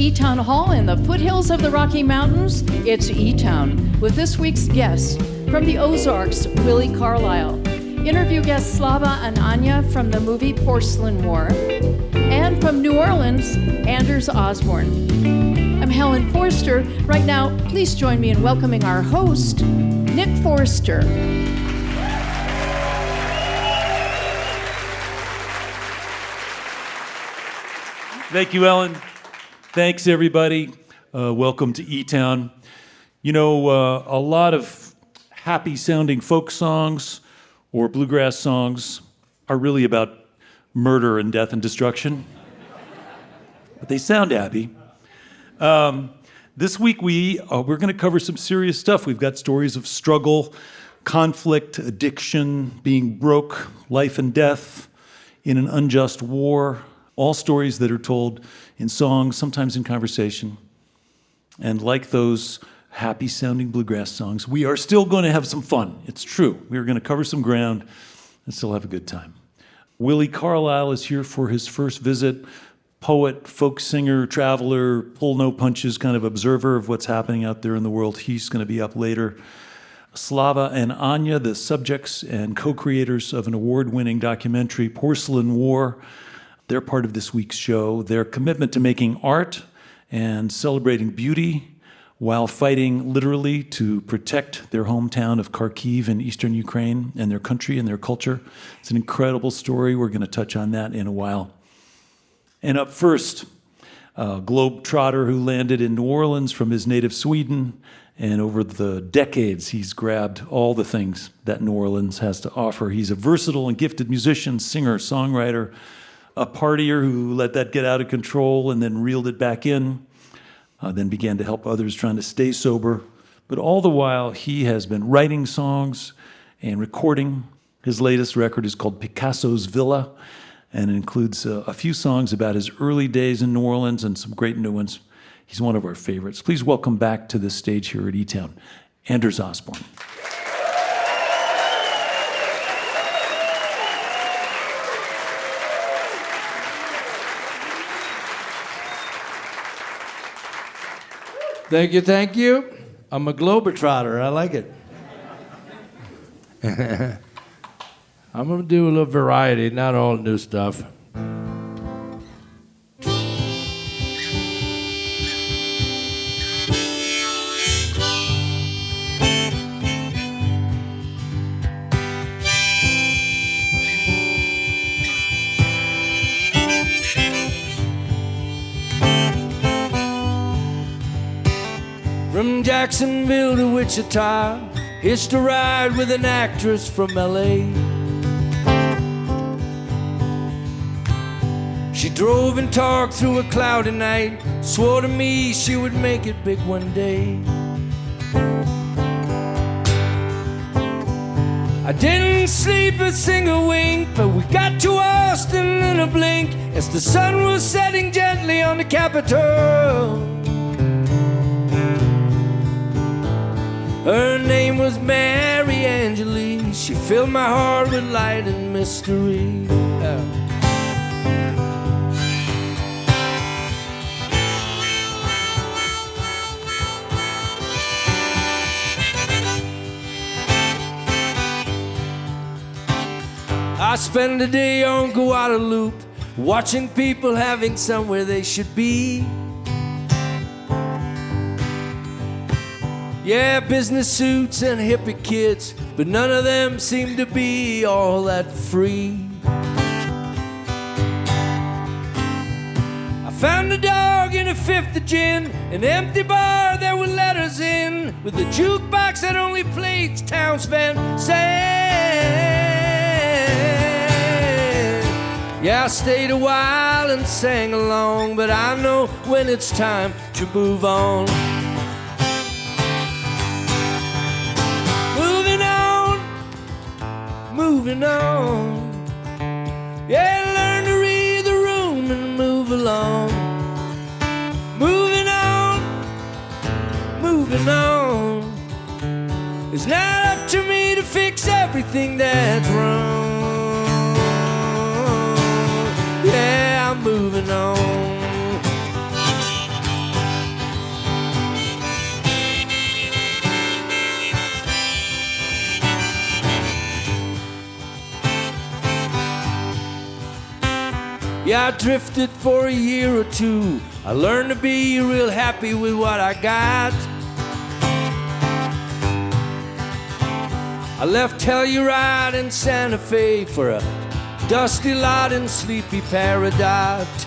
eTown Hall in the foothills of the Rocky Mountains. It's eTown with this week's guests from the Ozarks, Willi Carlisle. Interview guests Slava and Anya from the movie Porcelain War. And from New Orleans, Anders Osborne. I'm Helen Forster. Right now, please join me in welcoming our host, Nick Forster. Thank you, Ellen. Thanks, everybody. Welcome to eTown. You know, a lot of happy-sounding folk songs or bluegrass songs are really about murder and death and destruction. But they sound happy. This week, we're going to cover some serious stuff. We've got stories of struggle, conflict, addiction, being broke, life and death in an unjust war. All stories that are told in songs, sometimes in conversation. And like those happy-sounding bluegrass songs, we are still going to have some fun. It's true. We are going to cover some ground and still have a good time. Willi Carlisle is here for his first visit. Poet, folk singer, traveler, pull no punches, kind of observer of what's happening out there in the world. He's going to be up later. Slava and Anya, the subjects and co-creators of an award-winning documentary, Porcelain War. They're part of this week's show. Their commitment to making art and celebrating beauty while fighting literally to protect their hometown of Kharkiv in eastern Ukraine and their country and their culture. It's an incredible story. We're going to touch on that in a while. And up first, a globe-trotter who landed in New Orleans from his native Sweden. And over the decades, he's grabbed all the things that New Orleans has to offer. He's a versatile and gifted musician, singer, songwriter, a partier who let that get out of control and then reeled it back in, then began to help others trying to stay sober. But all the while, he has been writing songs and recording. His latest record is called Picasso's Villa, and it includes a few songs about his early days in New Orleans and some great new ones. He's one of our favorites. Please welcome back to the stage here at eTown, Anders Osborne. Thank you, thank you. I'm a globetrotter. I like it. I'm going to do a little variety, not all new stuff. From Jacksonville to Wichita, hitched a ride with an actress from L.A. She drove and talked through a cloudy night, swore to me she would make it big one day. I didn't sleep a single wink, but we got to Austin in a blink as the sun was setting gently on the Capitol. Her name was Mary Angeline. She filled my heart with light and mystery. I spend a day on Guadalupe, watching people having somewhere they should be. Yeah, business suits and hippie kids, but none of them seem to be all that free. I found a dog in a fifth of gin, an empty bar there were letters in, with a jukebox that only played Townes Van Zandt. Yeah, I stayed a while and sang along, but I know when it's time to move on. Moving on, yeah, learn to read the room and move along. Moving on, moving on. It's not up to me to fix everything that's wrong. Yeah, I'm moving on. Yeah, I drifted for a year or two. I learned to be real happy with what I got. I left Telluride and Santa Fe for a dusty lot in sleepy paradise.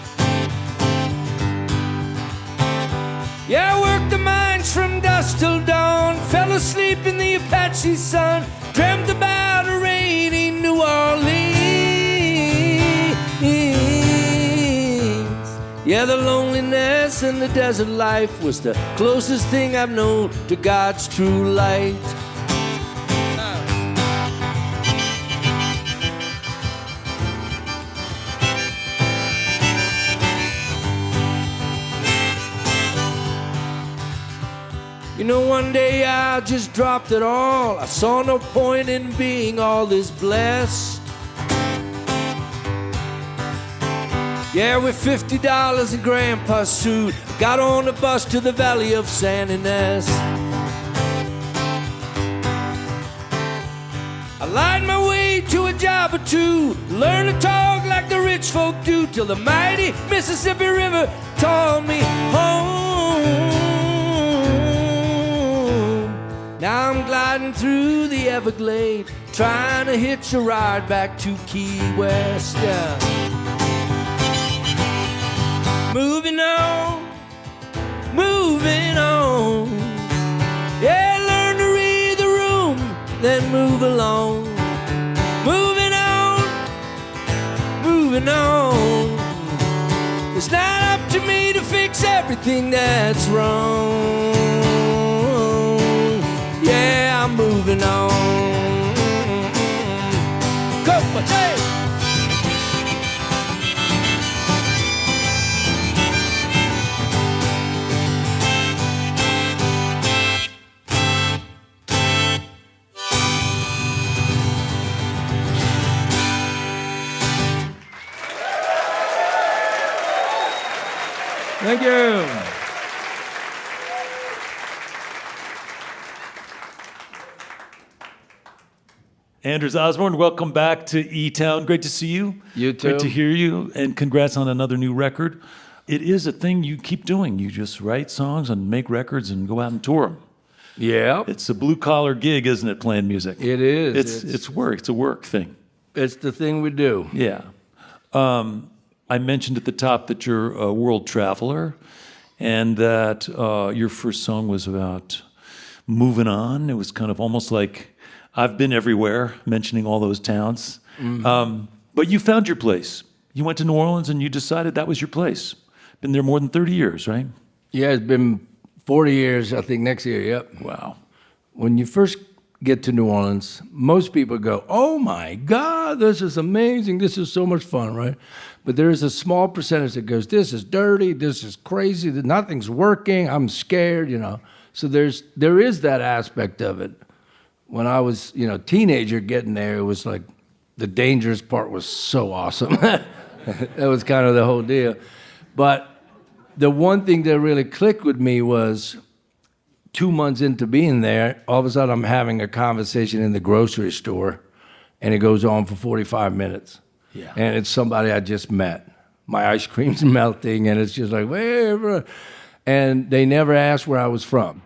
Yeah, I worked the mines from dusk till dawn, fell asleep in the Apache sun, dreamt about a rainy New Orleans. Yeah, the loneliness and the desert life was the closest thing I've known to God's true light. You know, one day I just dropped it all. I saw no point in being all this blessed. Yeah, with $50 in Grandpa's suit, I got on the bus to the Valley of San Ynez. I lied my way to a job or two, learned to talk like the rich folk do, till the mighty Mississippi River taught me home. Now I'm gliding through the Everglades, trying to hitch a ride back to Key West, yeah. Moving on, moving on. Yeah, learn to read the room, then move along. Moving on, moving on. It's not up to me to fix everything that's wrong. Yeah, I'm moving on. Go, hey! Thank you. Anders Osborne, welcome back to eTown. Great to see you. You too. Great to hear you, and congrats on another new record. It is a thing you keep doing. You just write songs and make records and go out and tour them. Yeah. It's a blue-collar gig, isn't it, playing music? It is. It's work. It's a work thing. It's the thing we do. Yeah. I mentioned at the top that you're a world traveler and that your first song was about moving on. It was kind of almost like I've been everywhere, mentioning all those towns. Mm-hmm. But you found your place. You went to New Orleans and you decided that was your place. Been there more than 30 years, right? Yeah, it's been 40 years, I think, next year, yep. Wow. When you first get to New Orleans, most people go, oh my God, this is amazing, this is so much fun, right? But there is a small percentage that goes, this is dirty, this is crazy, nothing's working, I'm scared, you know. So there is that aspect of it. When I was, teenager getting there, it was like the dangerous part was so awesome. That was kind of the whole deal. But the one thing that really clicked with me was 2 months into being there, all of a sudden I'm having a conversation in the grocery store, and it goes on for 45 minutes. Yeah. And it's somebody I just met. My ice cream's melting, and it's just like, where? And they never asked where I was from.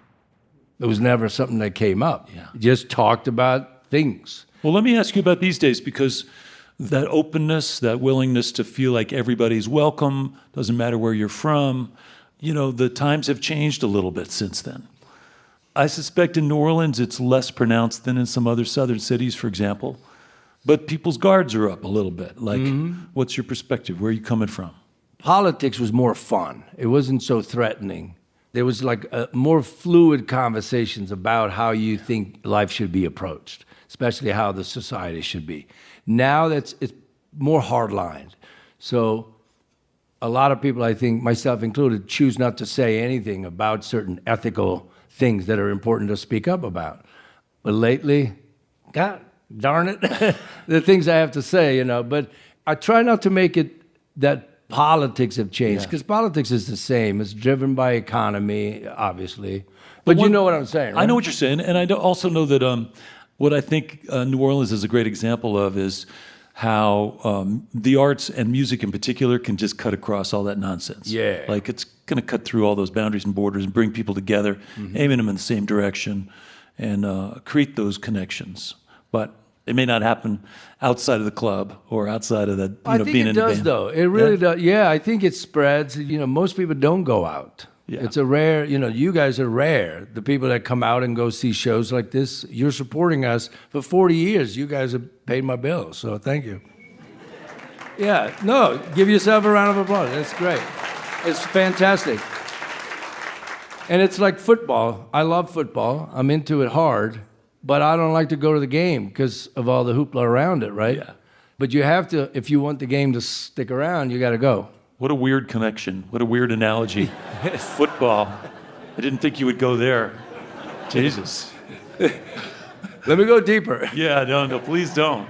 It was never something that came up. Yeah. Just talked about things. Well, let me ask you about these days, because that openness, that willingness to feel like everybody's welcome, doesn't matter where you're from, the times have changed a little bit since then. I suspect in New Orleans it's less pronounced than in some other southern cities, for example. But people's guards are up a little bit. Like, What's your perspective? Where are you coming from? Politics was more fun. It wasn't so threatening. There was like more fluid conversations about how you think life should be approached, especially how the society should be. Now it's more hardlined. So a lot of people, I think, myself included, choose not to say anything about certain ethical things that are important to speak up about. But lately, God darn it, the things I have to say, but I try not to make it that politics have changed, because politics is the same. It's driven by economy, obviously. But you know what I'm saying, right? I know what you're saying, and I also know that what I think New Orleans is a great example of is how the arts and music in particular can just cut across all that nonsense. Yeah. Like it's going to cut through all those boundaries and borders and bring people together, aiming them in the same direction, and create those connections. But it may not happen outside of the club or outside of the, I think being it in a does, band. though. It really does. Yeah, I think it spreads. Most people don't go out. Yeah. It's a rare, you guys are rare. The people that come out and go see shows like this, you're supporting us for 40 years. You guys have paid my bills, so thank you. Yeah, no, give yourself a round of applause. That's great. It's fantastic. And it's like football. I love football. I'm into it hard, but I don't like to go to the game because of all the hoopla around it, right? Yeah. But you have to, if you want the game to stick around, you got to go. What a weird connection. What a weird analogy. Football. I didn't think you would go there. Jesus. Let me go deeper. Yeah, no, please don't.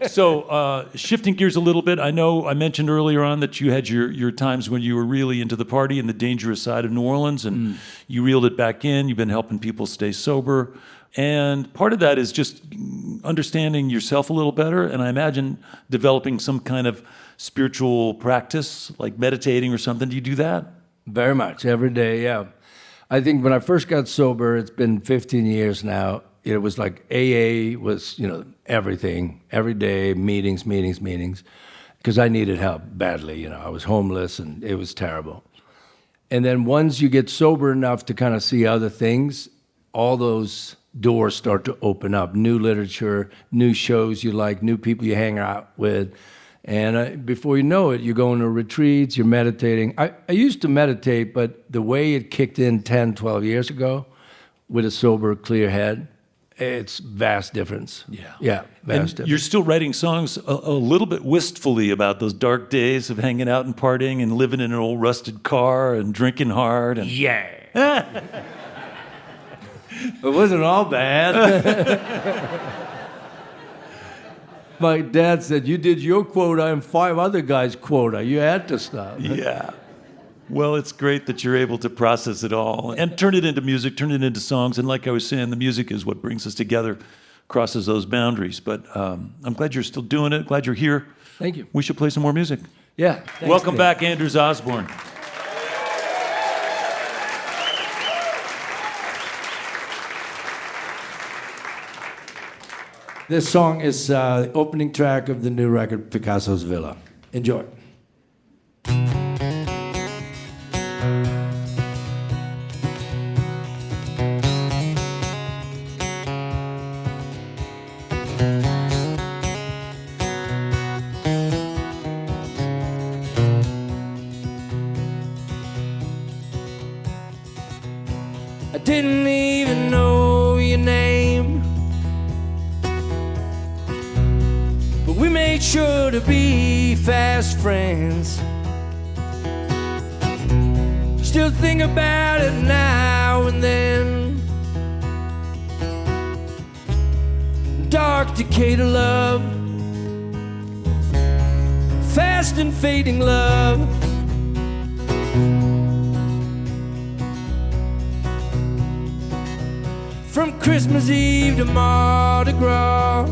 So shifting gears a little bit, I know I mentioned earlier on that you had your times when you were really into the party and the dangerous side of New Orleans, and you reeled it back in. You've been helping people stay sober. And part of that is just understanding yourself a little better, and I imagine developing some kind of spiritual practice, like meditating or something. Do you do that? Very much, every day, yeah. I think when I first got sober, it's been 15 years now, it was like AA was, everything, every day, meetings, because I needed help badly. I was homeless, and it was terrible. And then once you get sober enough to kind of see other things, all those doors start to open up. New literature, new shows you like, new people you hang out with. And before you know it, you're going to retreats, you're meditating. I used to meditate, but the way it kicked in 10, 12 years ago with a sober, clear head, it's vast difference. Yeah, vast difference. You're still writing songs a little bit wistfully about those dark days of hanging out and partying and living in an old rusted car and drinking hard. And Yeah. It wasn't all bad. My dad said, you did your quota and 5 other guys' quota. You had to stop. Yeah. Well, it's great that you're able to process it all and turn it into music, turn it into songs. And like I was saying, the music is what brings us together, crosses those boundaries. But I'm glad you're still doing it. Glad you're here. Thank you. We should play some more music. Yeah. Thanks, Welcome Nick. back, Anders Osborne. This song is the opening track of the new record, Picasso's Villa. Enjoy. I didn't even know your name, but we made sure to be fast friends. Still think about it now and then. Dark decay to love, fast and fading love. From Christmas Eve to Mardi Gras,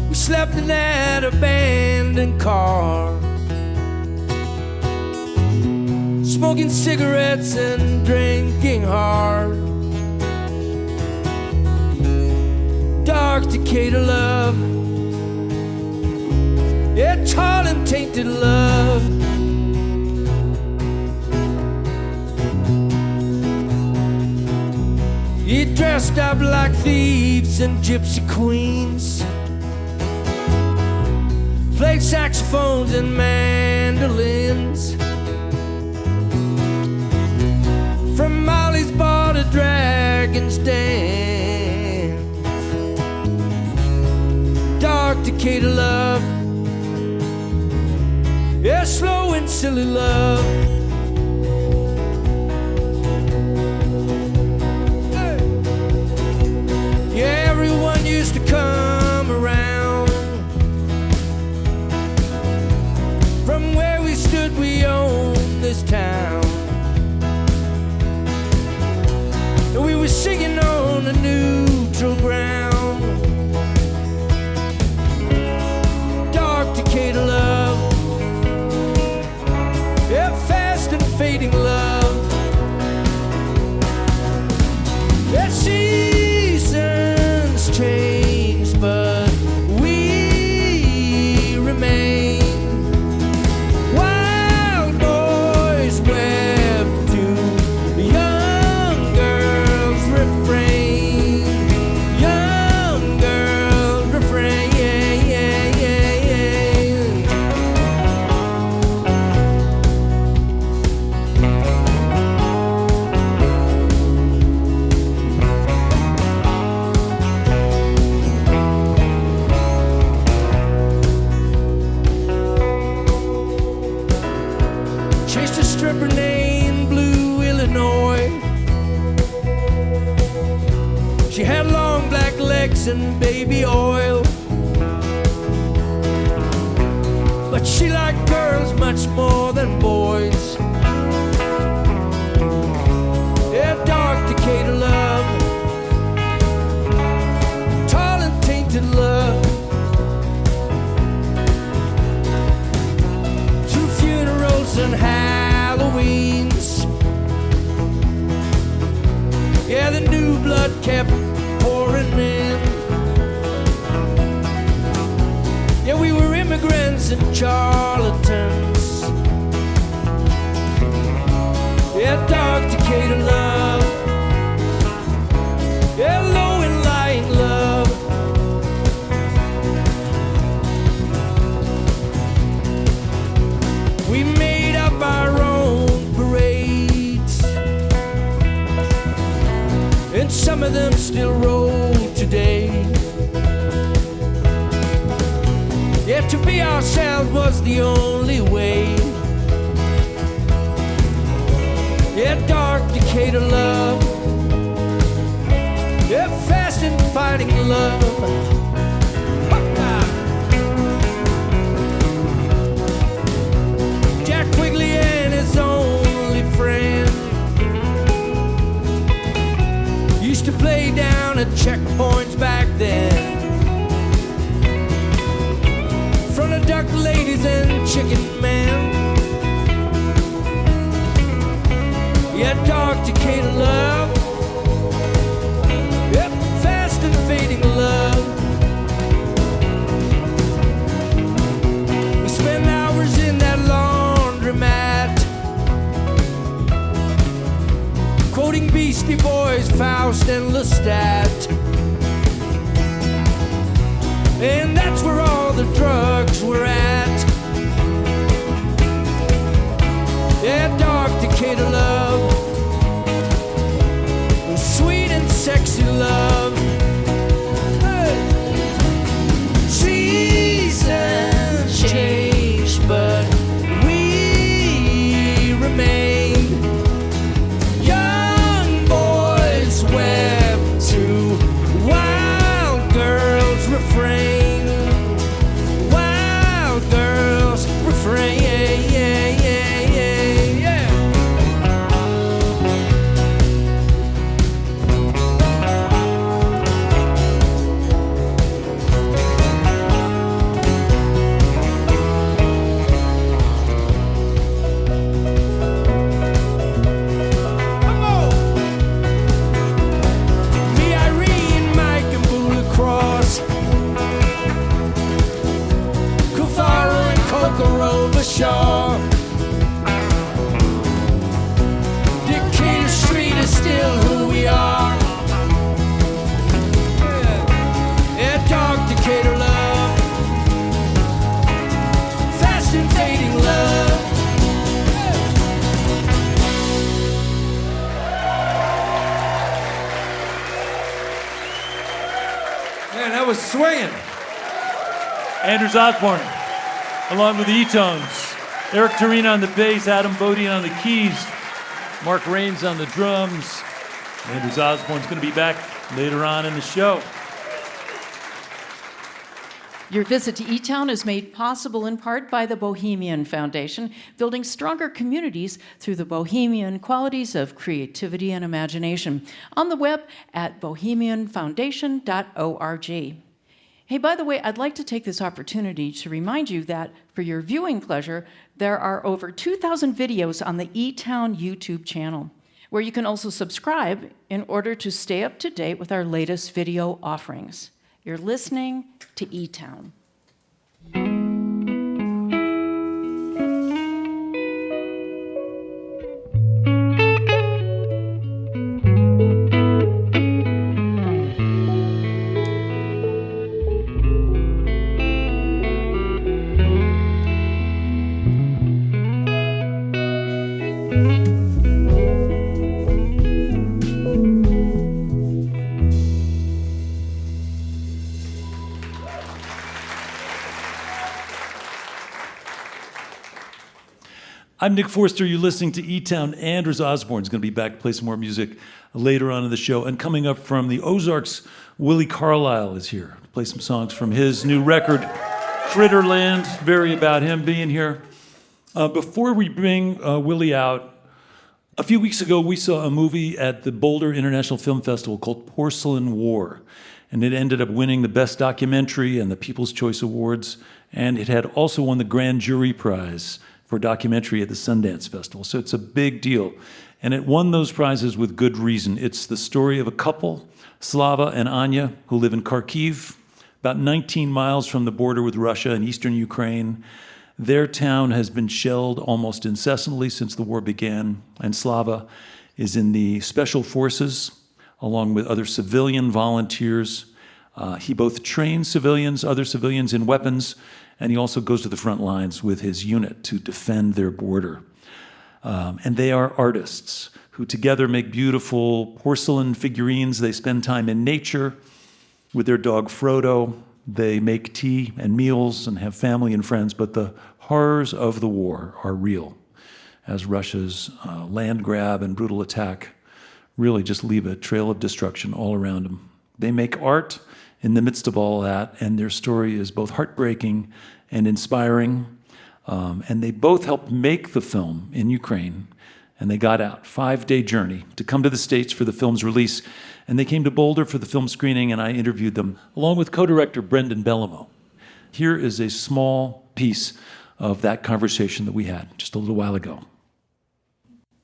we slept in that abandoned car, smoking cigarettes and drinking hard. Dark decay to love, yeah, tall and tainted love. You dressed up like thieves and gypsy queens, played saxophones and mandolins. From Molly's bar to Dragon's Den, dark decay to love, yeah, slow and silly love. Yeah, everyone used to come around. From where we stood, we owned this town. And we were stripper named Blue, Illinois. She had long black legs and baby oil, but she liked girls much more than boys. Yeah, dark Decatur love, tall and tainted love. Through funerals and Halloweens, yeah, the new blood kept pouring in. Yeah, we were immigrants and charlatans. Yeah, dark Decatur love. Yeah, low and lying love. We made up our own parades, and some of them still roll today. Yeah, to be ourselves was the only way. Yeah, dark Decatur love. Yeah, fast and fighting love. Jack Quigley and his only friend used to play down at checkpoints back then. Front of duck ladies and chicken men. Yeah, dark Decatur love. Yep, fast and fading love. We spend hours in that laundromat, quoting Beastie Boys, Faust and Lestat. And that's where all the drugs were at. Yeah, dark Decatur love, sweet and sexy love. Hey. Seasons change, but we remain. Young boys wept to wild girls refrain. Wild girls refrain. Shaw. Decatur Street is still who we are. Yeah, dark Decatur love, fast and fading love. Man, that was swinging. Anders Osborne, along with the eTones. Eric Torina on the bass, Adam Bodine on the keys, Mark Rains on the drums. Anders Osborne's going to be back later on in the show. Your visit to eTown is made possible in part by the Bohemian Foundation, building stronger communities through the Bohemian qualities of creativity and imagination. On the web at bohemianfoundation.org. Hey, by the way, I'd like to take this opportunity to remind you that for your viewing pleasure, there are over 2,000 videos on the eTown YouTube channel, where you can also subscribe in order to stay up to date with our latest video offerings. You're listening to eTown. I'm Nick Forster. You're listening to eTown. Anders Osborne is going to be back to play some more music later on in the show. And coming up from the Ozarks, Willi Carlisle is here to play some songs from his new record, Critterland. Very about him being here. Before we bring Willi out, a few weeks ago we saw a movie at the Boulder International Film Festival called Porcelain War. And it ended up winning the Best Documentary and the People's Choice Awards. And it had also won the Grand Jury Prize for documentary at the Sundance Festival. So it's a big deal. And it won those prizes with good reason. It's the story of a couple, Slava and Anya, who live in Kharkiv, about 19 miles from the border with Russia in eastern Ukraine. Their town has been shelled almost incessantly since the war began, and Slava is in the special forces along with other civilian volunteers. He both trains other civilians in weapons, and he also goes to the front lines with his unit to defend their border. And they are artists who together make beautiful porcelain figurines. They spend time in nature with their dog Frodo. They make tea and meals and have family and friends, but the horrors of the war are real, as Russia's land grab and brutal attack really just leave a trail of destruction all around them. They make art in the midst of all that, and their story is both heartbreaking and inspiring. And they both helped make the film in Ukraine, and they got out, 5-day journey to come to the States for the film's release. And they came to Boulder for the film screening, and I interviewed them, along with co-director Brendan Bellamo. Here is a small piece of that conversation that we had just a little while ago.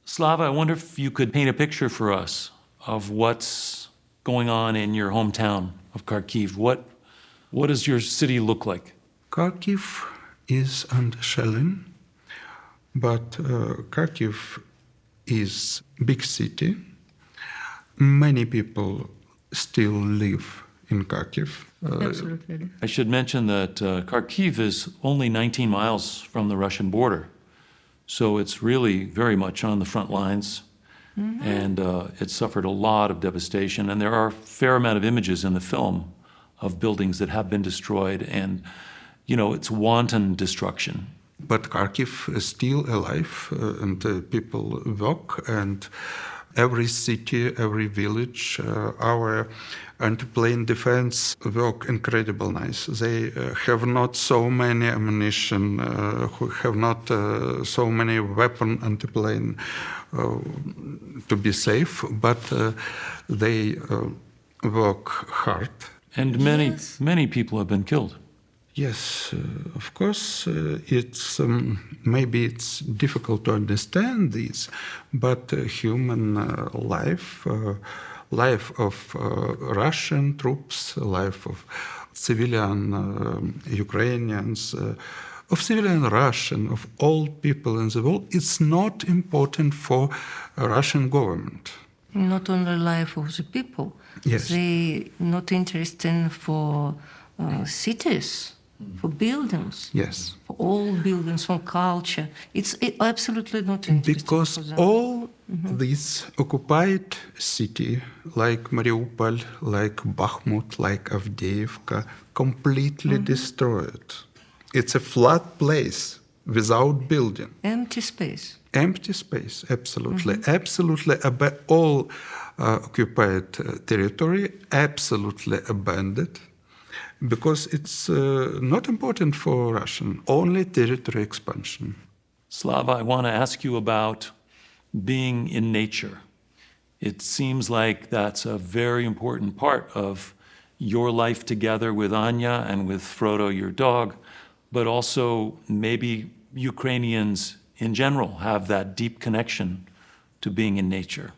Slava, I wonder if you could paint a picture for us of what's going on in your hometown of Kharkiv. What does your city look like? Kharkiv is under shelling, but Kharkiv is a big city. Many people still live in Kharkiv. Absolutely. I should mention that Kharkiv is only 19 miles from the Russian border. So it's really very much on the front lines. Mm-hmm. And it suffered a lot of devastation. And there are a fair amount of images in the film of buildings that have been destroyed. And, it's wanton destruction. But Kharkiv is still alive, and people work, and every city, every village, our anti-plane defense work incredible nice. They have not so many ammunition, have not so many weapon anti-plane to be safe, but they work hard. And many people have been killed. Yes, of course, it's maybe it's difficult to understand this, but human life of Russian troops, life of civilian Ukrainians, of civilian Russian, of all people in the world, it's not important for Russian government. Not only life of the people. Yes. They not interested for cities, for buildings. Yes. For all buildings, for culture. It's absolutely not interesting Because for them. all these occupied city, like Mariupol, like Bakhmut, like Avdiivka, completely destroyed. It's a flat place without building. Empty space. Empty space, absolutely. Absolutely all occupied territory, absolutely abandoned. Because it's not important for Russian, only territory expansion. Slava, I want to ask you about being in nature. It seems like that's a very important part of your life together with Anya and with Frodo, your dog, but also maybe Ukrainians in general have that deep connection to being in nature.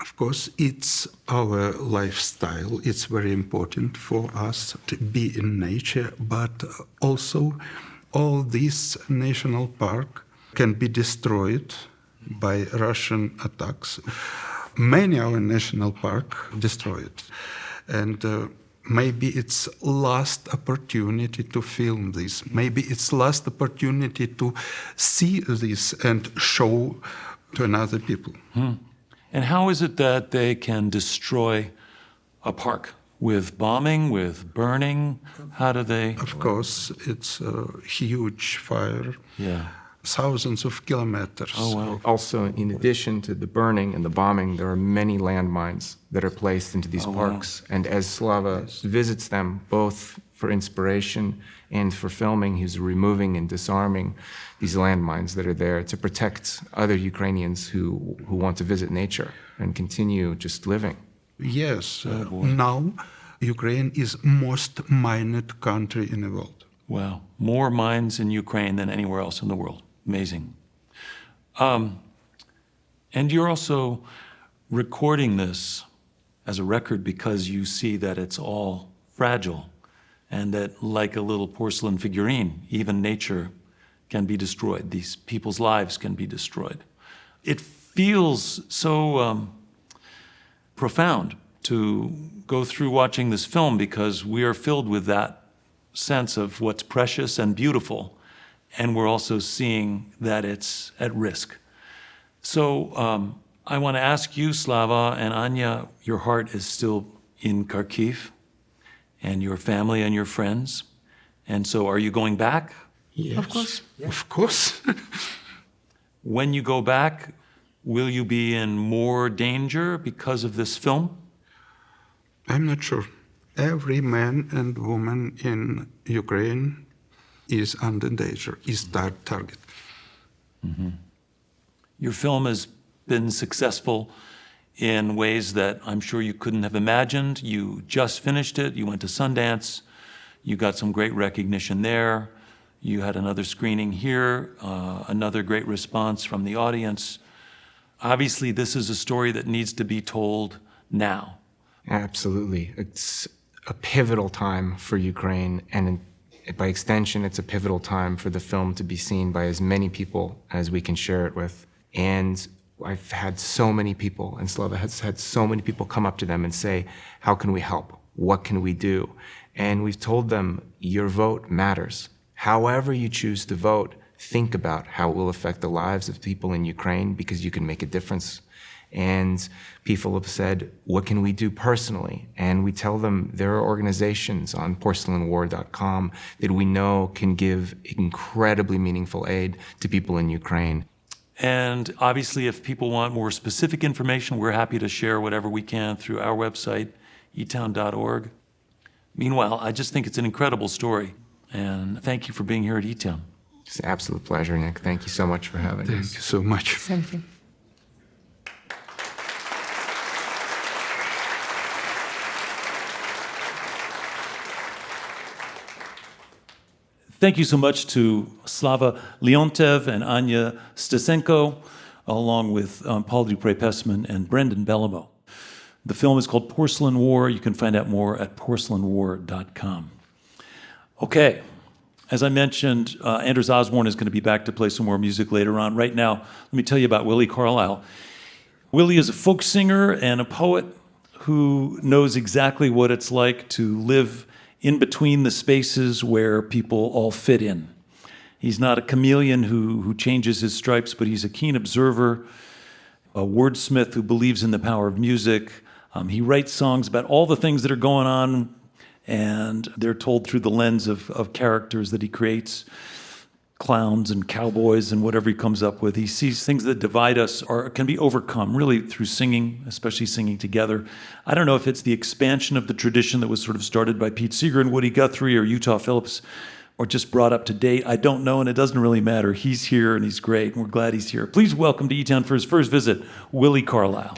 Of course, it's our lifestyle. It's very important for us to be in nature, but also all these national parks can be destroyed by Russian attacks. Many our national parks destroyed. And maybe it's last opportunity to film this. Maybe it's last opportunity to see this and show to another people. And how is it that they can destroy a park? With bombing, with burning? How do they? Of course, it's a huge fire. Yeah. thousands of kilometers. Oh, wow. Also, in addition to the burning and the bombing, there are many landmines that are placed into these parks. Wow. And as Slava visits them, both for inspiration and for filming, he's removing and disarming these landmines that are there to protect other Ukrainians who want to visit nature and continue just living. Yes, now Ukraine is most mined country in the world. Wow. More mines in Ukraine than anywhere else in the world. Amazing. And you're also recording this as a record because you see that it's all fragile and that, like a little porcelain figurine, even nature can be destroyed. These people's lives can be destroyed. It feels so profound to go through watching this film because we are filled with that sense of what's precious and beautiful, and we're also seeing that it's at risk. So I want to ask you, Slava and Anya, your heart is still in Kharkiv, and your family and your friends. And so are you going back? Yes. Of course. Yeah. Of course. When you go back, will you be in more danger because of this film? I'm not sure. Every man and woman in Ukraine is under danger, is target. Mm-hmm. Your film has been successful in ways that I'm sure you couldn't have imagined. You just finished it. You went to Sundance. You got some great recognition there. You had another screening here, another great response from the audience. Obviously, this is a story that needs to be told now. Absolutely. It's a pivotal time for Ukraine, and by extension, it's a pivotal time for the film to be seen by as many people as we can share it with. And I've had so many people, and Slava has had so many people come up to them and say, how can we help? What can we do? And we've told them, your vote matters. However you choose to vote, think about how it will affect the lives of people in Ukraine, because you can make a difference. And people have said, what can we do personally? And we tell them there are organizations on porcelainwar.com that we know can give incredibly meaningful aid to people in Ukraine. And obviously, if people want more specific information, we're happy to share whatever we can through our website, eTown.org. Meanwhile, I just think it's an incredible story. And thank you for being here at eTown. It's an absolute pleasure, Nick. Thank you so much for having us. Thank you so much. Thank you. Thank you so much to Slava Leontev and Anya Stasenko, along with Paul Dupré-Pessman and Brendan Bellamo. The film is called Porcelain War. You can find out more at porcelainwar.com. Okay, as I mentioned, Anders Osborne is going to be back to play some more music later on. Right now, let me tell you about Willi Carlisle. Willi is a folk singer and a poet who knows exactly what it's like to live in between the spaces where people all fit in. He's not a chameleon who changes his stripes, but he's a keen observer, a wordsmith who believes in the power of music. He writes songs about all the things that are going on, and they're told through the lens of characters that he creates, clowns and cowboys and whatever he comes up with. He sees things that divide us or can be overcome really through singing, especially singing together. I don't know if it's the expansion of the tradition that was sort of started by Pete Seeger and Woody Guthrie or Utah Phillips, or just brought up to date. I don't know, and it doesn't really matter. He's here and he's great, and we're glad he's here. Please welcome to eTown for his first visit, Willi Carlisle.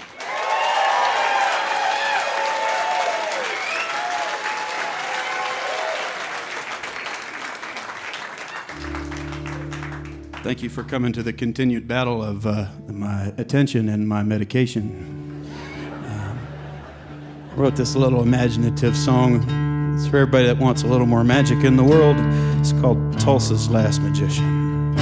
Thank you for coming to the continued battle of my attention and my medication. I wrote this little imaginative song. It's for everybody that wants a little more magic in the world. It's called Tulsa's Last Magician.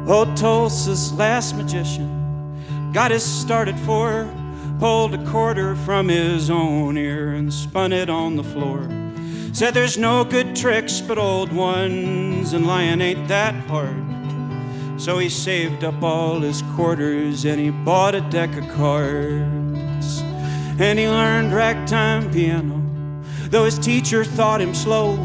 Oh, Tulsa's last magician got his start at 4, pulled a quarter from his own ear and spun it on the floor. Said there's no good tricks but old ones, and lying ain't that hard. So he saved up all his quarters and he bought a deck of cards. And he learned ragtime piano, though his teacher thought him slow.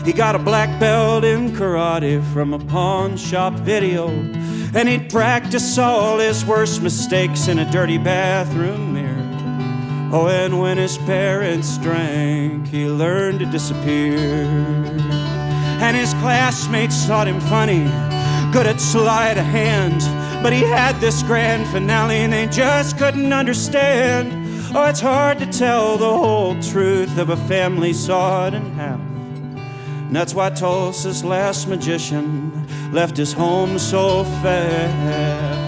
He got a black belt in karate from a pawn shop video. And he'd practice all his worst mistakes in a dirty bathroom mirror. Oh, and when his parents drank, he learned to disappear. And his classmates thought him funny, good at sleight of hand. But he had this grand finale and they just couldn't understand. Oh, it's hard to tell the whole truth of a family sawed in half. And that's why Tulsa's last magician left his home so fast.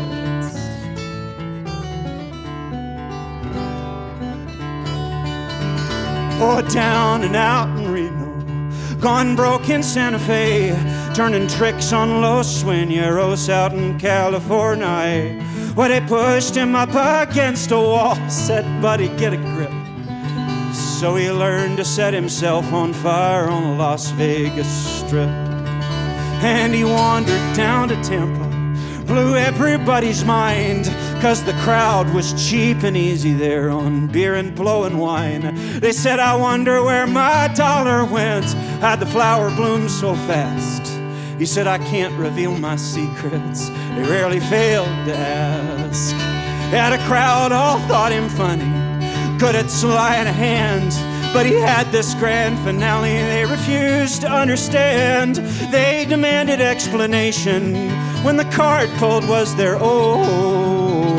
Oh, down and out in Reno, gone broke in Santa Fe, turning tricks on Los Sueñeros out in California. Well, they pushed him up against a wall, said, buddy, get a grip. So he learned to set himself on fire on the Las Vegas Strip. And he wandered down to Tampa, blew everybody's mind, 'cause the crowd was cheap and easy there on beer and blowing wine. They said, I wonder where my dollar went, how'd the flower bloom so fast? He said, I can't reveal my secrets, they rarely failed to ask. Yeah, the crowd all thought him funny, good at sleight of hand, but he had this grand finale they refused to understand. They demanded explanation when the card pulled was their own.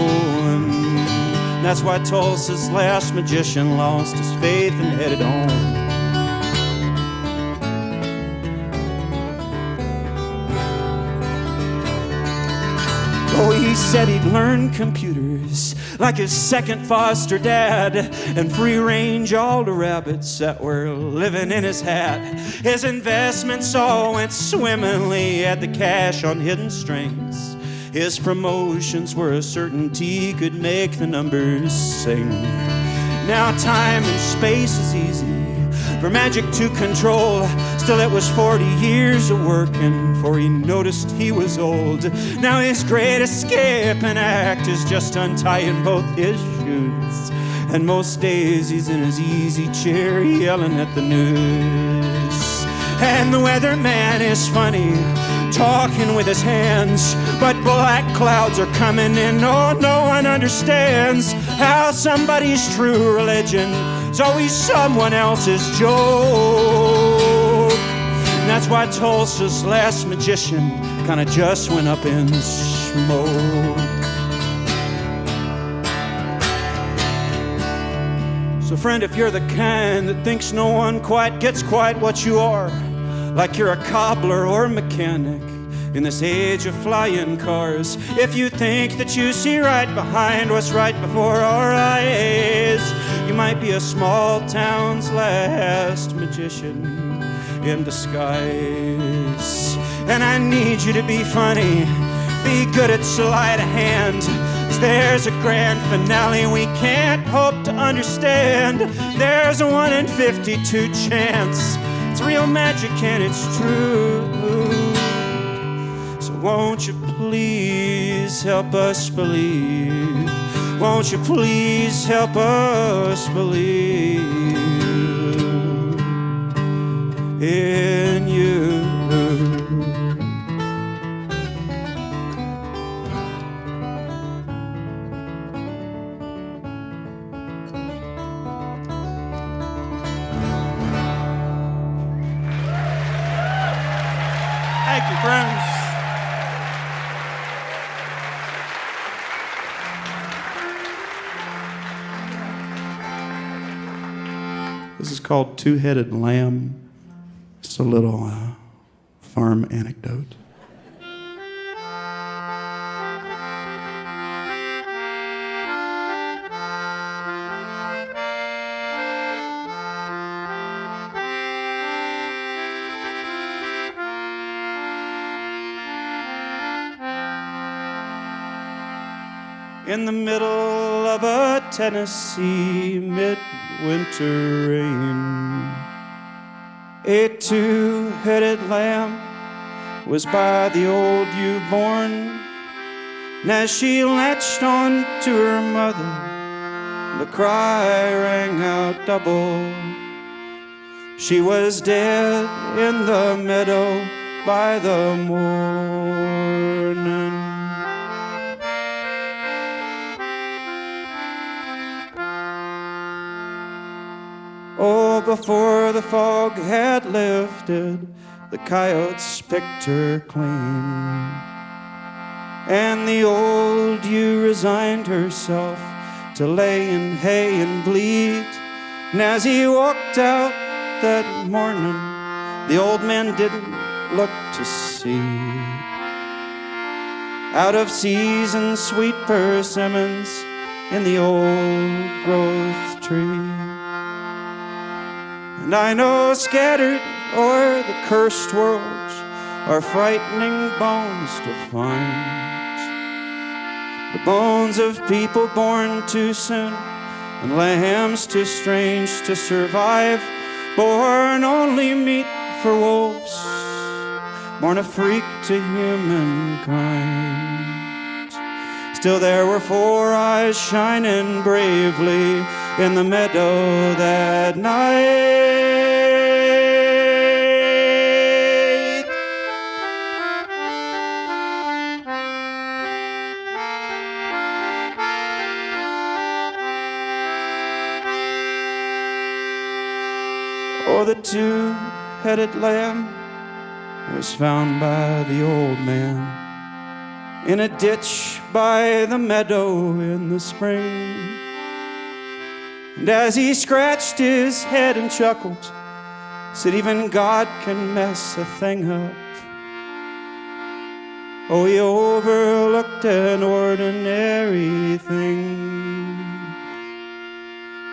That's why Tulsa's last magician lost his faith and headed home. Oh, he said he'd learn computers like his second foster dad, and free range all the rabbits that were living in his hat. His investments all went swimmingly, had the cash on hidden strings. His promotions were a certainty, could make the numbers sing. Now time and space is easy for magic to control. Still it was 40 years of working before he noticed he was old. Now his great escape and act is just untying both his shoes. And most days he's in his easy chair yelling at the news. And the weatherman is funny, talking with his hands, but black clouds are coming in. Oh, no one understands how somebody's true religion is always someone else's joke. And that's why Tulsa's last magician kinda just went up in smoke. So friend, if you're the kind that thinks no one quite gets quite what you are, like you're a cobbler or a mechanic in this age of flying cars, if you think that you see right behind what's right before our eyes, you might be a small town's last magician in disguise. And I need you to be funny, be good at sleight of hand, 'cause there's a grand finale we can't hope to understand. There's a 1 in 52 chance it's real magic and it's true. So won't you please help us believe? Won't you please help us believe in you? Thank you, friends. This is called Two-Headed Lamb. Just a little farm anecdote. In the middle of a Tennessee midwinter rain, a two-headed lamb was by the old ewe born. And as she latched on to her mother, the cry rang out double. She was dead in the meadow by the morning. Oh, before the fog had lifted, the coyotes picked her clean. And the old ewe resigned herself to lay in hay and bleed. And as he walked out that morning, the old man didn't look to see. Out of season sweet persimmons in the old growth tree. And I know scattered o'er the cursed worlds are frightening bones to find. The bones of people born too soon, and lambs too strange to survive, born only meat for wolves, born a freak to humankind. Still there were four eyes shining bravely in the meadow that night. Oh, the two-headed lamb was found by the old man in a ditch by the meadow in the spring. And as he scratched his head and chuckled, said, even God can mess a thing up. Oh, he overlooked an ordinary thing.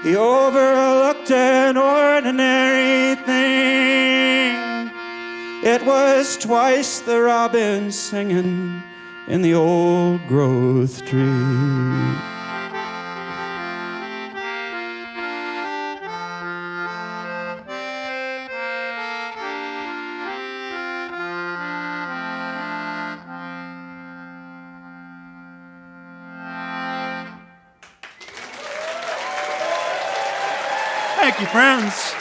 He overlooked an ordinary thing. It was twice the robin singing in the old growth tree. Thank you, friends.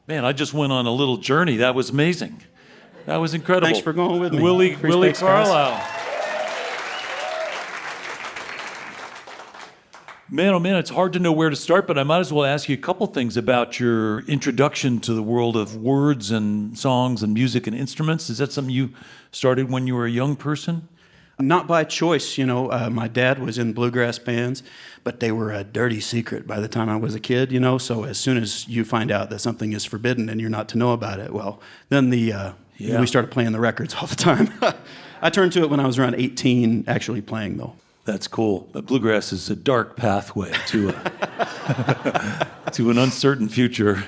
Man, I just went on a little journey. That was amazing. That was incredible. Thanks for going with me. Willi Thanks, guys. Carlisle. Man, oh man, it's hard to know where to start, but I might as well ask you a couple things about your introduction to the world of words and songs and music and instruments. Is that something you started when you were a young person? Not by choice, you know. My dad was in bluegrass bands, but they were a dirty secret by the time I was a kid, you know. So as soon as you find out that something is forbidden and you're not to know about it, well, then we started playing the records all the time. I turned to it when I was around 18, actually playing, though. That's cool. But bluegrass is a dark pathway to to an uncertain future.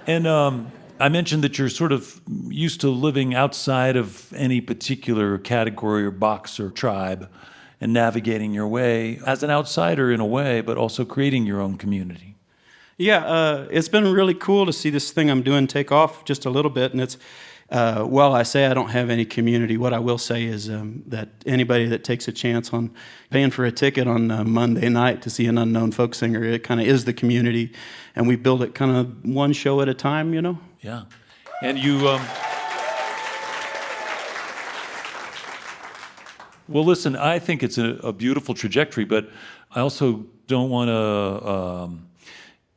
And I mentioned that you're sort of used to living outside of any particular category or box or tribe and navigating your way as an outsider in a way, but also creating your own community. Yeah, it's been really cool to see this thing I'm doing take off just a little bit. And it's, well, I say I don't have any community. What I will say is that anybody that takes a chance on paying for a ticket on Monday night to see an unknown folk singer, it kind of is the community. And we build it kind of one show at a time, you know? Yeah. And you, well, listen, I think it's a beautiful trajectory, but I also don't want to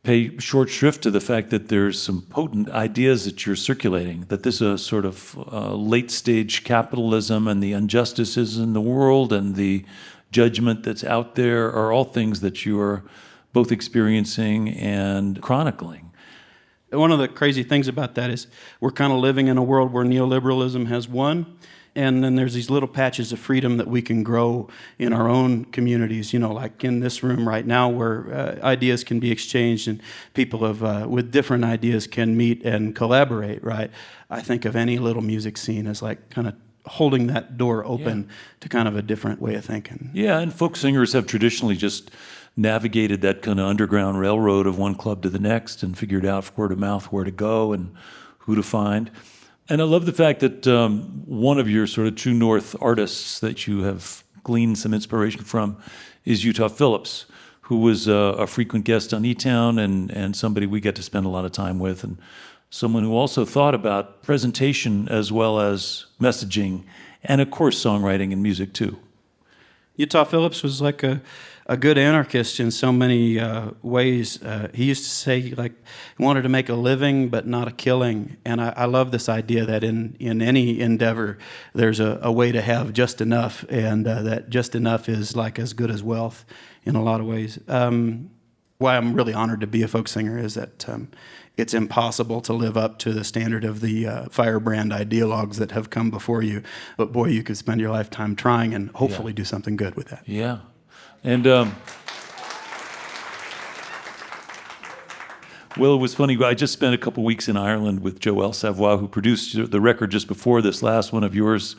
pay short shrift to the fact that there's some potent ideas that you're circulating, that this is a sort of late-stage capitalism and the injustices in the world and the judgment that's out there are all things that you are both experiencing and chronicling. One of the crazy things about that is we're kind of living in a world where neoliberalism has won, and then there's these little patches of freedom that we can grow in our own communities, you know, like in this room right now where ideas can be exchanged and people with different ideas can meet and collaborate, right? I think of any little music scene as like kind of holding that door open to kind of a different way of thinking. Yeah, and folk singers have traditionally just navigated that kind of underground railroad of one club to the next and figured out word of mouth where to go and who to find. And I love the fact that one of your sort of true north artists that you have gleaned some inspiration from is Utah Phillips, who was a frequent guest on eTown and somebody we get to spend a lot of time with, and someone who also thought about presentation as well as messaging, and of course songwriting and music too. Utah Phillips was like a good anarchist in so many ways. He used to say, like, he wanted to make a living but not a killing. And I love this idea that in any endeavor, there's a way to have just enough, and that just enough is like as good as wealth in a lot of ways. Why I'm really honored to be a folk singer is that it's impossible to live up to the standard of the firebrand ideologues that have come before you. But boy, you could spend your lifetime trying and hopefully do something good with that. Yeah. And well, it was funny. I just spent a couple weeks in Ireland with Joël Savoy, who produced the record just before this last one of yours.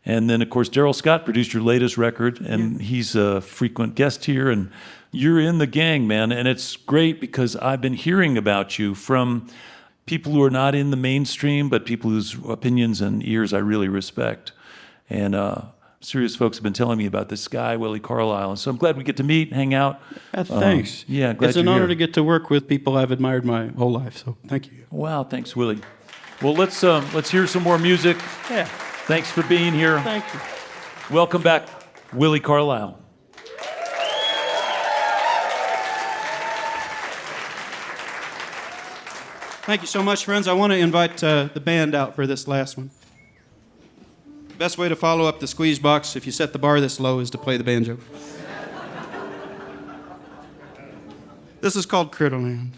And then, of course, Daryl Scott produced your latest record, and he's a frequent guest here. And you're in the gang, man. And it's great because I've been hearing about you from people who are not in the mainstream, but people whose opinions and ears I really respect. And serious folks have been telling me about this guy, Willi Carlisle. And so I'm glad we get to meet, hang out. Thanks. Yeah, glad it's an you're honor here. to get to work with people I've admired my whole life. So thank you. Wow, thanks, Willi. Well, let's hear some more music. Yeah. Thanks for being here. Thank you. Welcome back, Willi Carlisle. Thank you so much, friends. I want to invite the band out for this last one. The best way to follow up the squeeze box, if you set the bar this low, is to play the banjo. This is called Critterland.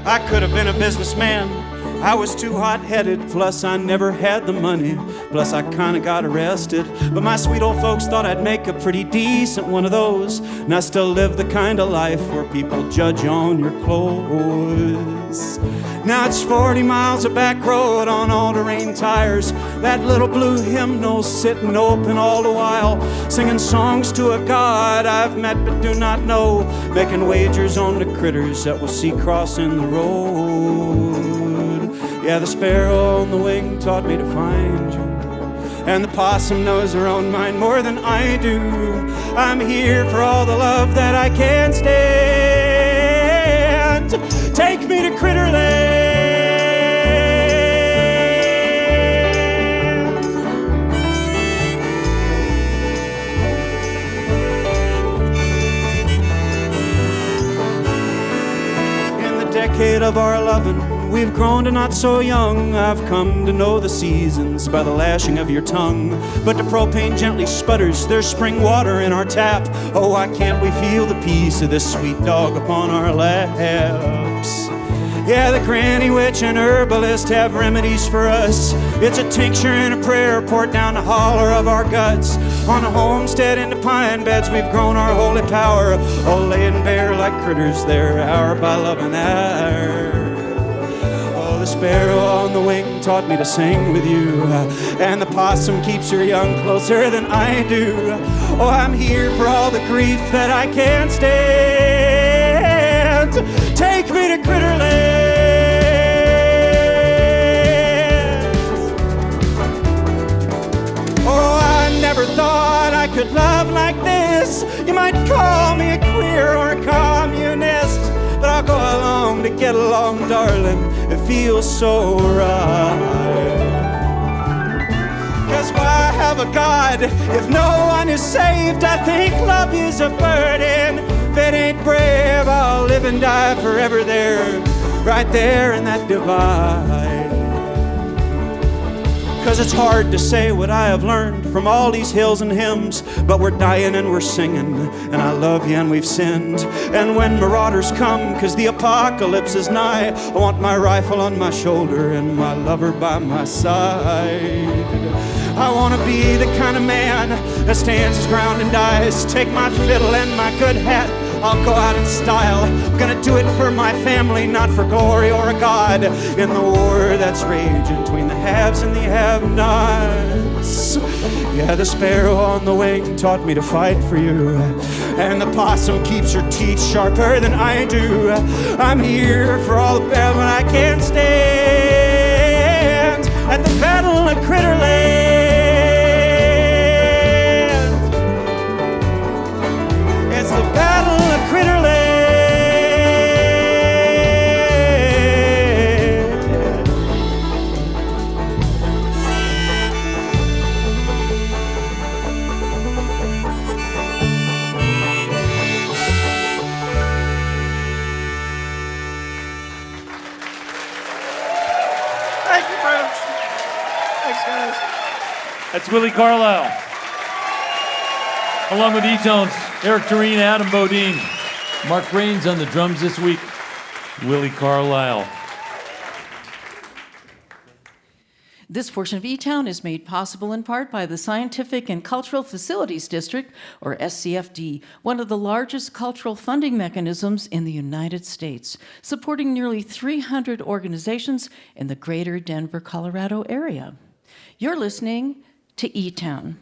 I could have been a businessman. I was too hot-headed, plus I never had the money, plus I kinda got arrested. But my sweet old folks thought I'd make a pretty decent one of those, and I still live the kind of life where people judge on your clothes. Now it's 40 miles of back road on all-terrain tires, that little blue hymnal sitting open all the while, singing songs to a God I've met but do not know, making wagers on the critters that we'll see crossing the road. Yeah, the sparrow on the wing taught me to find you, and the possum knows her own mind more than I do. I'm here for all the love that I can stand. Take me to Critterland. In the decade of our loving, we've grown to not so young. I've come to know the seasons by the lashing of your tongue. But the propane gently sputters, there's spring water in our tap. Oh, why can't we feel the peace of this sweet dog upon our laps? Yeah, the granny witch and herbalist have remedies for us. It's a tincture and a prayer poured down the holler of our guts. On a homestead in the pine beds, we've grown our holy power. Oh, laying bare like critters there, hour by loving hour. The sparrow on the wing taught me to sing with you, and the possum keeps her young closer than I do. Oh, I'm here for all the grief that I can't stand. Take me to Critterland. Oh, I never thought I could love like this. You might call me a queer or a communist, but I'll go along to get along, darling. It feels so right. 'Cause why have a God if no one is saved? I think love is a burden. If it ain't brave, I'll live and die forever there, right there in that divide. 'Cause it's hard to say what I have learned from all these hills and hymns, but we're dying and we're singing, and I love you and we've sinned. And when marauders come, 'cause the apocalypse is nigh, I want my rifle on my shoulder and my lover by my side. I want to be the kind of man that stands his ground and dies. Take my fiddle and my good hat, I'll go out in style. I'm gonna do it for my family, not for glory or a god. In the war that's raging between the haves and the have-nots. Yeah, the sparrow on the wing taught me to fight for you. And the possum keeps her teeth sharper than I do. I'm here for all the bad when I can't stand. At the Battle of Critterland. It's the Battle of Critterland. Thank you, friends. Thanks, guys. That's Willi Carlisle. Along with eTone's Eric Tureen, Adam Bodine, Mark Rains on the drums this week. Willi Carlisle. This portion of eTown is made possible in part by the Scientific and Cultural Facilities District, or SCFD, one of the largest cultural funding mechanisms in the United States, supporting nearly 300 organizations in the greater Denver, Colorado area. You're listening to eTown.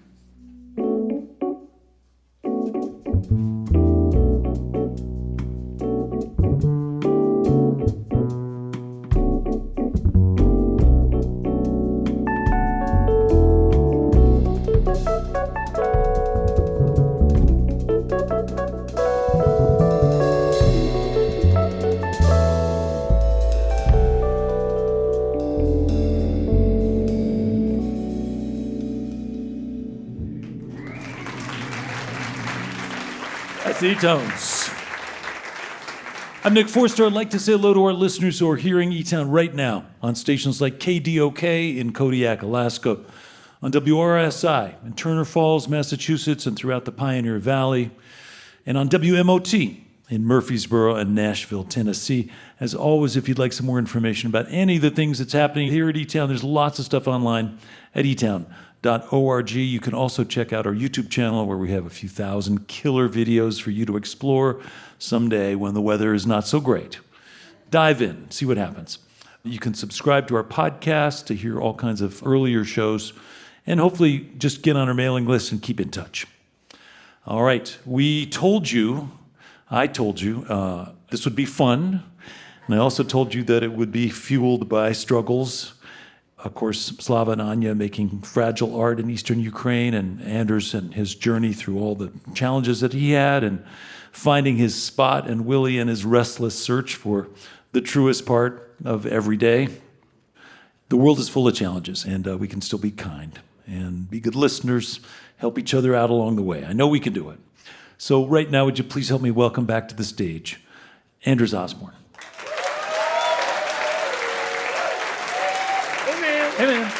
That's eTones. I'm Nick Forster. I'd like to say hello to our listeners who are hearing eTown right now on stations like KDOK in Kodiak, Alaska, on WRSI in Turner Falls, Massachusetts, and throughout the Pioneer Valley, and on WMOT in Murfreesboro and Nashville, Tennessee. As always, if you'd like some more information about any of the things that's happening here at eTown, there's lots of stuff online at eTown.org. You can also check out our YouTube channel where we have a few thousand killer videos for you to explore someday when the weather is not so great. Dive in, see what happens. You can subscribe to our podcast to hear all kinds of earlier shows, and hopefully just get on our mailing list and keep in touch. All right, I told you, this would be fun, and I also told you that it would be fueled by struggles. Of course, Slava and Anya making fragile art in eastern Ukraine, and Anders and his journey through all the challenges that he had, and finding his spot, and Willi and his restless search for the truest part of every day. The world is full of challenges, and we can still be kind and be good listeners, help each other out along the way. I know we can do it. So right now, would you please help me welcome back to the stage Anders Osborne. Hey, man.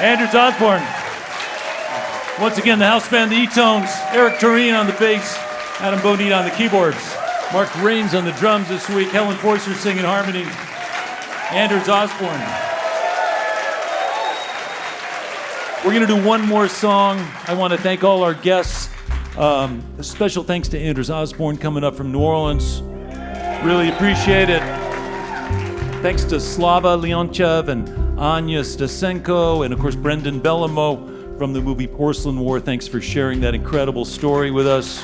Anders Osborne. Once again, the house band, the eTones. Eric Tureen on the bass. Adam Bonita on the keyboards. Mark Rains on the drums this week. Helen Forster singing harmony. Anders Osborne. We're going to do one more song. I want to thank all our guests. A special thanks to Anders Osborne coming up from New Orleans. Really appreciate it. Thanks to Slava Leontyev and Anya Stasenko, and of course Brendan Bellamo from the movie Porcelain War. Thanks for sharing that incredible story with us.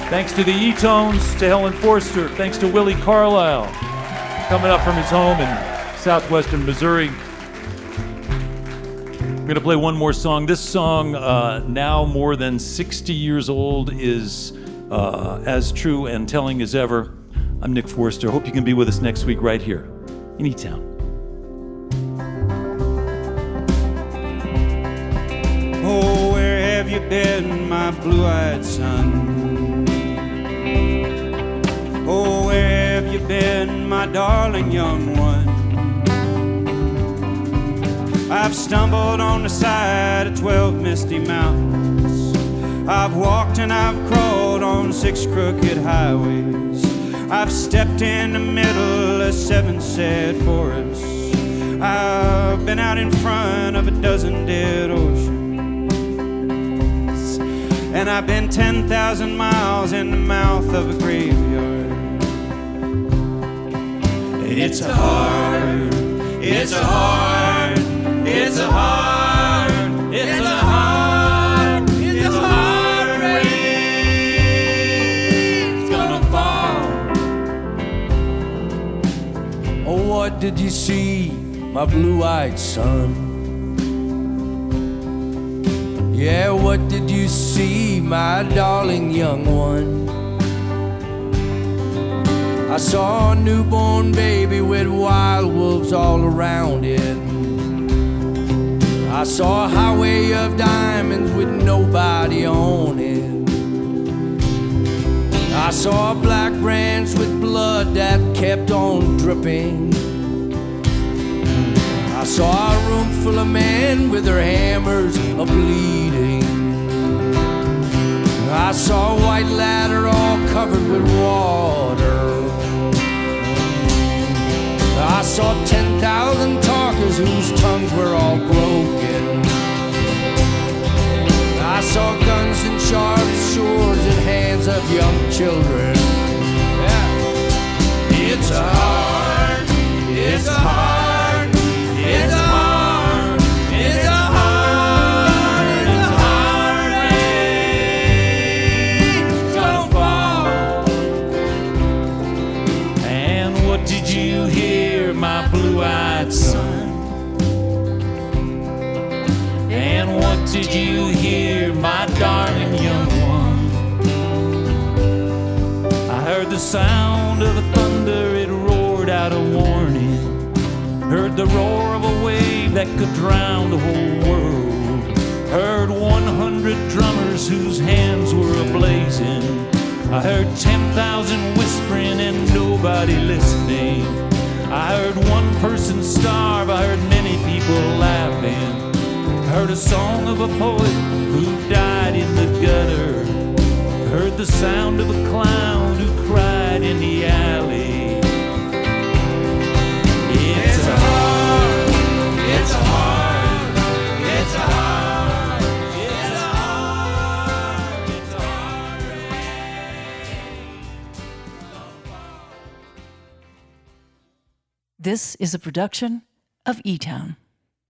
Thanks to the eTones, to Helen Forster. Thanks to Willi Carlisle, coming up from his home in southwestern Missouri. We're going to play one more song. This song, now more than 60 years old, is as true and telling as ever. I'm Nick Forster. Hope you can be with us next week right here in eTown. Oh, where have you been, my blue-eyed son? Oh, where have you been, my darling young one? I've stumbled on the side of 12 misty mountains. I've walked and I've crawled on 6 crooked highways. I've stepped in the middle of 7 sad forests. I've been out in front of a dozen dead oceans. And I've been 10,000 miles in the mouth of a graveyard. It's a hard, it's a hard, it's a hard, it's a hard, it's a hard rain's gonna fall. Oh, what did you see, my blue-eyed son? Yeah, what did you see, my darling young one? I saw a newborn baby with wild wolves all around it. I saw a highway of diamonds with nobody on it. I saw a black branch with blood that kept on dripping. I saw a room full of men with their hammers a-bleeding. I saw a white ladder all covered with water. I saw 10,000 talkers whose tongues were all broken. I saw guns and sharp swords in hands of young children. Yeah. It's a hard, it's a hard, it's a hard, it's a hard, it's a hard rain's gonna fall. And what did you hear, my blue-eyed son? And what did you hear, my darling young one? I heard the sound of a thunder, it roared out a warning. Heard the roar of a wave that could drown the whole world. Heard 100 drummers whose hands were ablazing. I heard 10,000 whispering and nobody listening. I heard one person starve, I heard many people laughing. I heard a song of a poet who died in the gutter. I heard the sound of a clown who cried in the alley. It's a hard, it's a hard, it's a hard, it's a hard, it's a hard rain. This is a production of eTown.